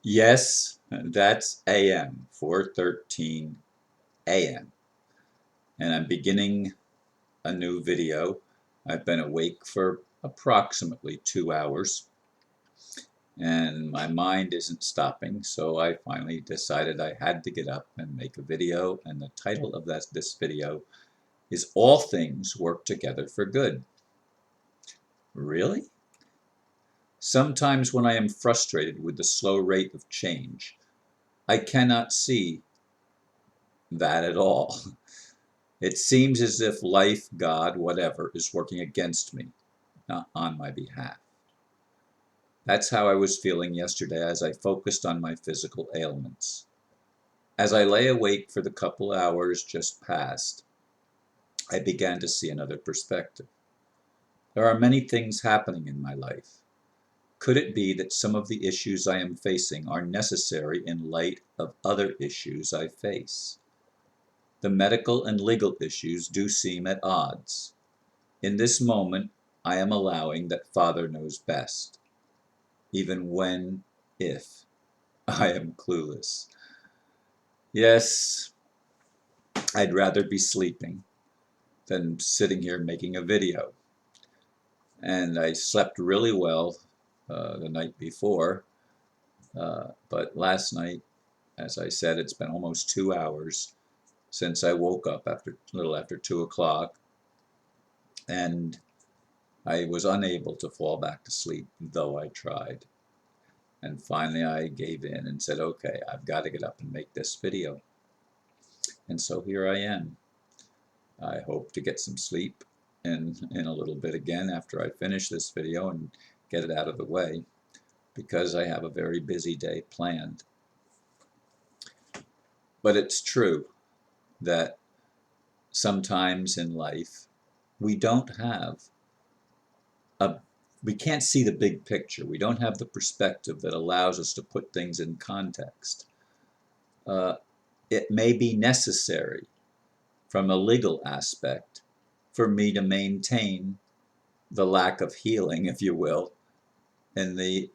Yes, that's AM, 4:13 AM. And I'm beginning a new video. I've been awake for approximately 2 hours and my mind isn't stopping, so I finally decided I had to get up and make a video, and the title of this video is All Things Work Together for Good. Really? Sometimes when I am frustrated with the slow rate of change, I cannot see that at all. It seems as if life, God, whatever, is working against me, not on my behalf. That's how I was feeling yesterday as I focused on my physical ailments. As I lay awake for the couple hours just past, I began to see another perspective. There are many things happening in my life. Could it be that some of the issues I am facing are necessary in light of other issues I face? The medical and legal issues do seem at odds. In this moment, I am allowing that Father knows best, even when, if, I am clueless. Yes, I'd rather be sleeping than sitting here making a video. And I slept really well the night before, but last night, as I said, it's been almost 2 hours since I woke up after a little after 2 o'clock, and I was unable to fall back to sleep, though I tried. And finally I gave in and said, okay, I've got to get up and make this video. And so here I am. I hope to get some sleep in a little bit again after I finish this video and get it out of the way, because I have a very busy day planned. But it's true that sometimes in life we don't have a we can't see the big picture. We don't have the perspective that allows us to put things in context. It may be necessary from a legal aspect for me to maintain the lack of healing, if you will, in the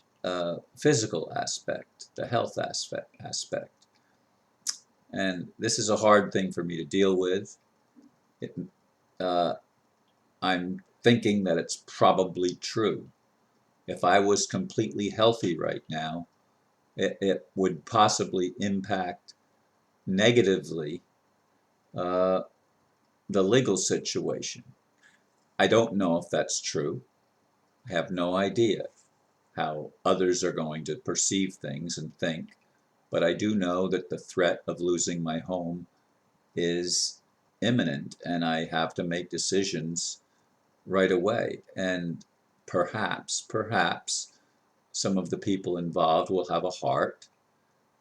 physical aspect, the health aspect. And this is a hard thing for me to deal with. It, uh, I'm thinking that it's probably true. If I was completely healthy right now, it would possibly impact negatively uh, the legal situation. I don't know if that's true. I have no idea how others are going to perceive things and think, but I do know that the threat of losing my home is imminent, and I have to make decisions right away. And perhaps some of the people involved will have a heart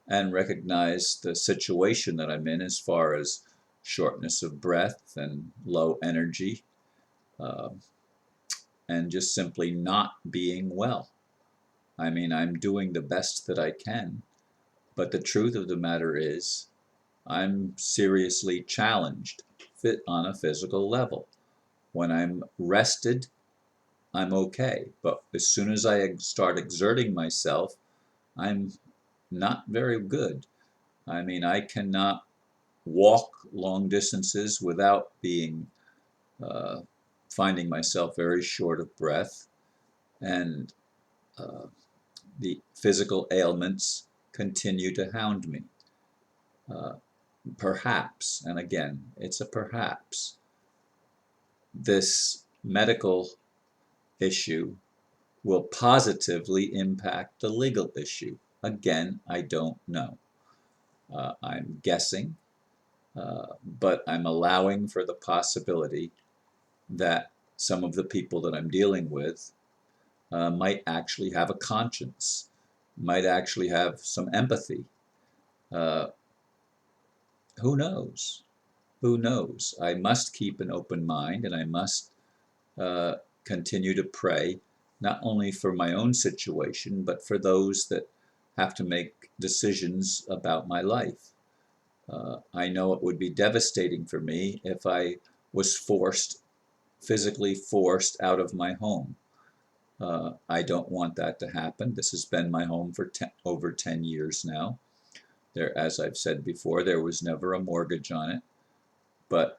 and recognize the situation that I'm in as far as shortness of breath and low energy, uh, and just simply not being well. I mean, I'm doing the best that I can, but the truth of the matter is I'm seriously challenged on a physical level. When I'm rested, I'm okay, but as soon as I start exerting myself, I'm not very good. I mean, I cannot walk long distances without being uh, finding myself very short of breath, and uh, the physical ailments continue to hound me. Uh, Perhaps, and again, it's a perhaps, this medical issue will positively impact the legal issue. Again, I don't know. I'm guessing, but I'm allowing for the possibility that some of the people that I'm dealing with might actually have a conscience, might actually have some empathy. Uh, who knows? Who knows? I must keep an open mind, and I must uh, continue to pray, not only for my own situation, but for those that have to make decisions about my life. I know it would be devastating for me if I was physically forced out of my home. I don't want that to happen. This has been my home for over 10 years now. There, as I've said before, there was never a mortgage on it, but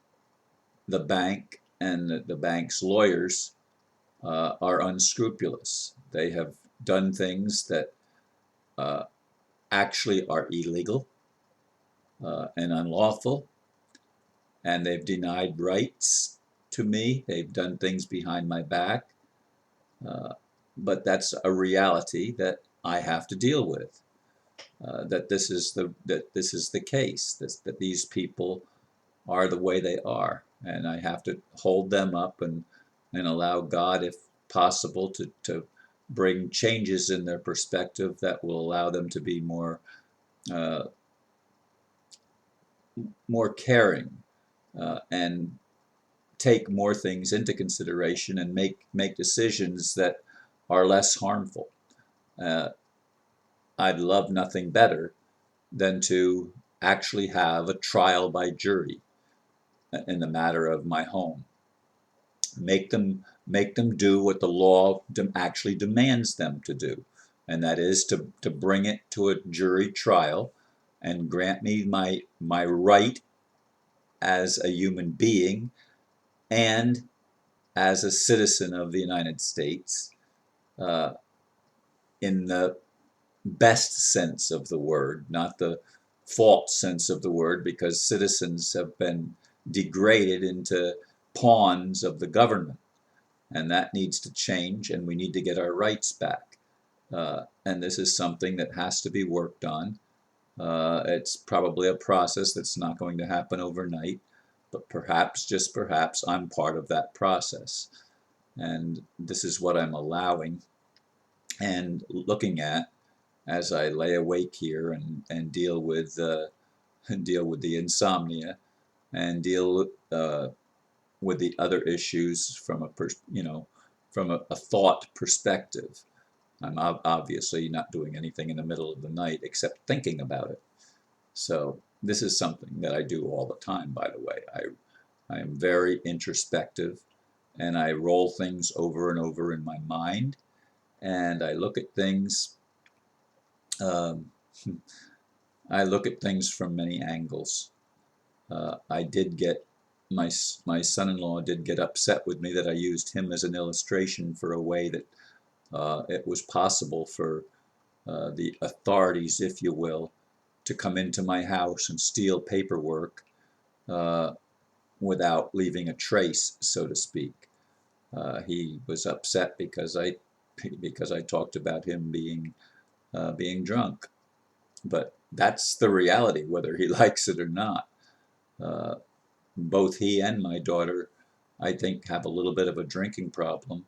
the bank and the bank's lawyers are unscrupulous. They have done things that uh, actually are illegal and unlawful, and they've denied rights to me. They've done things behind my back, uh, but that's a reality that I have to deal with. That this is the case. That these people are the way they are, and I have to hold them up and allow God, if possible, to bring changes in their perspective that will allow them to be uh, more caring and take more things into consideration and make decisions that are less harmful. Uh, I'd love nothing better than to actually have a trial by jury in the matter of my home. Make them do what the law actually demands them to do, and that is to bring it to a jury trial and grant me my right as a human being and as a citizen of the United States, uh, in the best sense of the word, not the false sense of the word, because citizens have been degraded into pawns of the government, and that needs to change, and we need to get our rights back. And this is something that has to be worked on. It's probably a process that's not going to happen overnight, but perhaps, just perhaps, I'm part of that process. And this is what I'm allowing and looking at as I lay awake here and deal with deal with the insomnia and deal with the other issues from a thought perspective. I'm obviously not doing anything in the middle of the night except thinking about it. So this is something that I do all the time, by the way. I am very introspective, and I roll things over and over in my mind, and I look at things. Um, I look at things from many angles. I did get my son-in-law did get upset with me that I used him as an illustration for a way that it was possible for the authorities, if you will, to come into my house and steal paperwork uh, without leaving a trace, so to speak. He was upset because I talked about him being drunk, but that's the reality, whether he likes it or not. Uh, Both he and my daughter, I think, have a little bit of a drinking problem,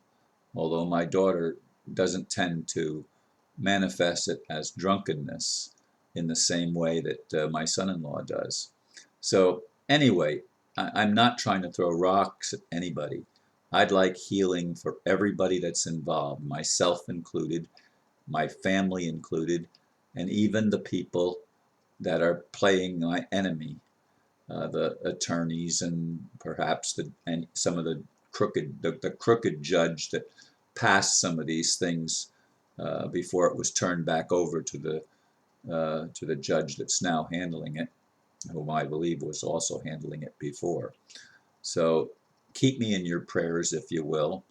although my daughter doesn't tend to manifest it as drunkenness in the same way that my son-in-law does. So anyway, I'm not trying to throw rocks at anybody. I'd like healing for everybody that's involved, myself included, my family included, and even the people that are playing my enemy, the attorneys and perhaps some of the crooked judge that passed some of these things before it was turned back over to the judge that's now handling it, whom I believe was also handling it before. So keep me in your prayers, if you will.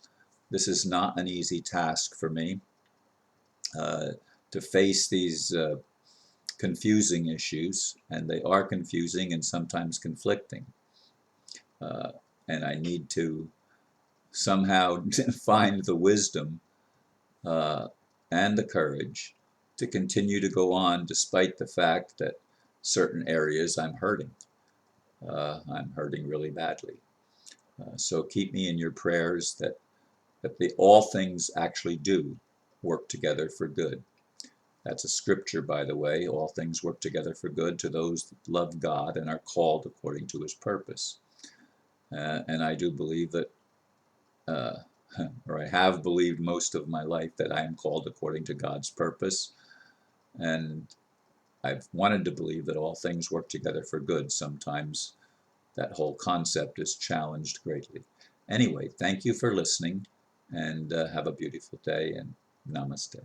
This is not an easy task for me uh, to face these confusing issues, and they are confusing and sometimes conflicting. Uh, and I need to somehow find the wisdom uh, and the courage to continue to go on despite the fact that certain areas I'm hurting. I'm hurting really badly. So keep me in your prayers that all things actually do work together for good. That's a scripture, by the way. All things work together for good to those that love God and are called according to his purpose. And I do believe that, uh, or I have believed most of my life, that I am called according to God's purpose. And I've wanted to believe that all things work together for good. Sometimes that whole concept is challenged greatly. Anyway, thank you for listening, and have a beautiful day, and namaste.